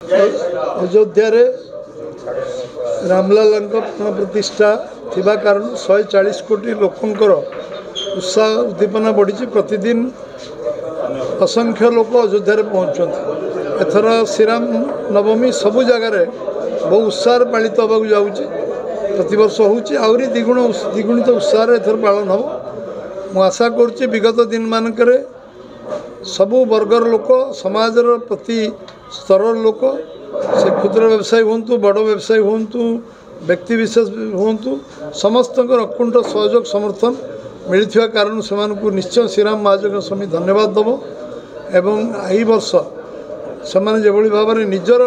अयोध्या रामलाल प्राण प्रतिष्ठा थिबा कारण 140 कोटी लोकंकर उत्साह उद्दीपना बढ़ी। प्रतिदिन असंख्य लोक अयोध्या पहुँचते। एथर श्रीराम नवमी सबु जगार बहु उत्साह पालित होगा जाऊँगी। प्रतिवर्ष होरी द्विगुणित उत्साह एथर पालन हम। मु आशा करुच्ची विगत दिन मानक सबु वर्गर लोक समाजर प्रति स्तर लोक से क्षुद्र व्यवसायी हूँ बड़ व्यवसायी हूँ व्यक्ति विशेष हूँ समस्त अकुंठ सहयोग समर्थन मिलता कारण से निश्चय श्रीराम महायज्ञ समिति धन्यवाद दब। एवं यही वर्ष से भाव में निजर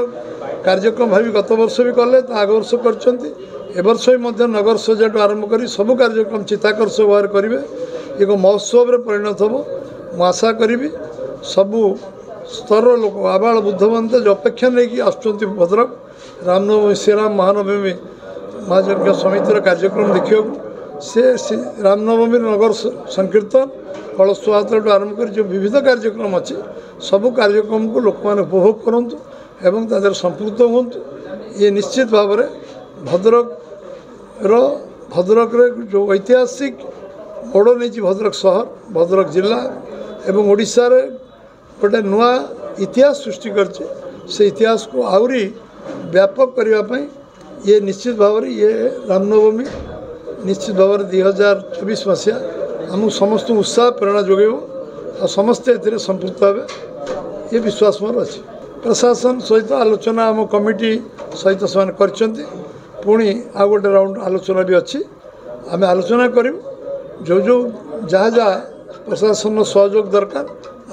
कार्यक्रम भावी गत वर्ष भी कले आग वर्ष कर नगर सजा आरंभ कर सबू कार्यक्रम चित्ताकर्षक भाव करेंगे। एक महोत्सव परिणत हम। मु आशा करी सबू स्तर लोक आबाल बुद्धवंत जो अपेक्षा नहीं आसुँच भद्रक रामनवमी श्रीराम महानवमी महायज्ञ समितिर कार्यक्रम देखा से रामनवमी नगर संकीर्तन कलश यात्रा आरंभ कर जो विविध कार्यक्रम अच्छी सबू कार्यक्रम को लोक मैंने उपभोग करूँ एवं तादर संपृक्त हूँ। ये निश्चित भाव में भद्रक जो ऐतिहासिक मोड़ नहीं भद्रक सहर भद्रक जिला एवं ओडिशा रे गोटे नुआ इतिहास सृष्टि करছে। से इतिहास को आहरी व्यापक करने ये निश्चित भाव में ये रामनवमी निश्चित भाव में 2024 मसीहा आम समस्त उत्साह प्रेरणा जोगेब और समस्ते ए संपृक्त हे ये विश्वास मोर अच्छी। प्रशासन सहित आलोचना आम कमिटी सहित से पुणी आ गोटे राउंड आलोचना भी अच्छी। आम आलोचना करूँ जो जो जहाँ जहाँ प्रशासन सहयोग दरकार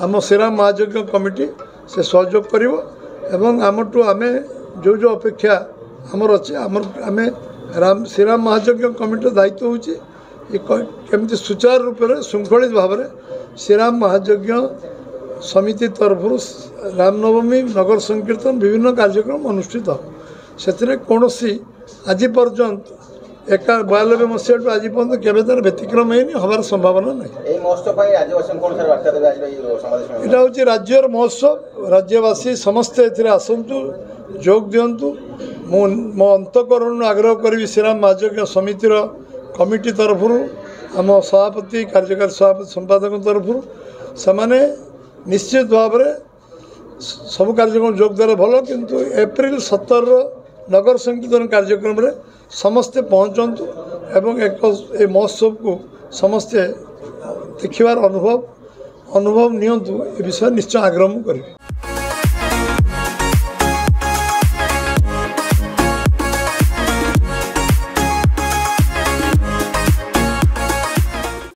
आम श्रीराम महायज्ञ कमिटी से सहयोग कर आमठू आम जो जो अपेक्षा आमर अच्छे आम श्रीराम महायज्ञ कमिटी दायित्व होमती सुचारू रूप से श्रृंखलित भाव में श्रीराम महायज्ञ समिति तरफ रामनवमी नगर संकीर्तन विभिन्न कार्यक्रम अनुष्ठित हो। से कौन आज पर्यंत 92 मसीह आज पर्यटन केवे तार व्यतिक्रम होने संभावना नहीं। यहाँ हूँ राज्यर महोत्सव राज्यवासी समस्ते आसतु जोग दिंतु। मो अंतकरण आग्रह करी श्रीराम महायज्ञ समितिर कमिटी तरफ आम सभापति कार्यकारी सभापति संपादक तरफ से निश्चित भाव में सबू कार्यक्रम जोग देले भल किंतु एप्रिल 17 नगर संकीर्तन कार्यक्रम रे समस्ते पहुँचतु एवं एक महोत्सव को समस्ते देखिबार अनुभव नियंतु ए विषय निश्चय आग्रह करें।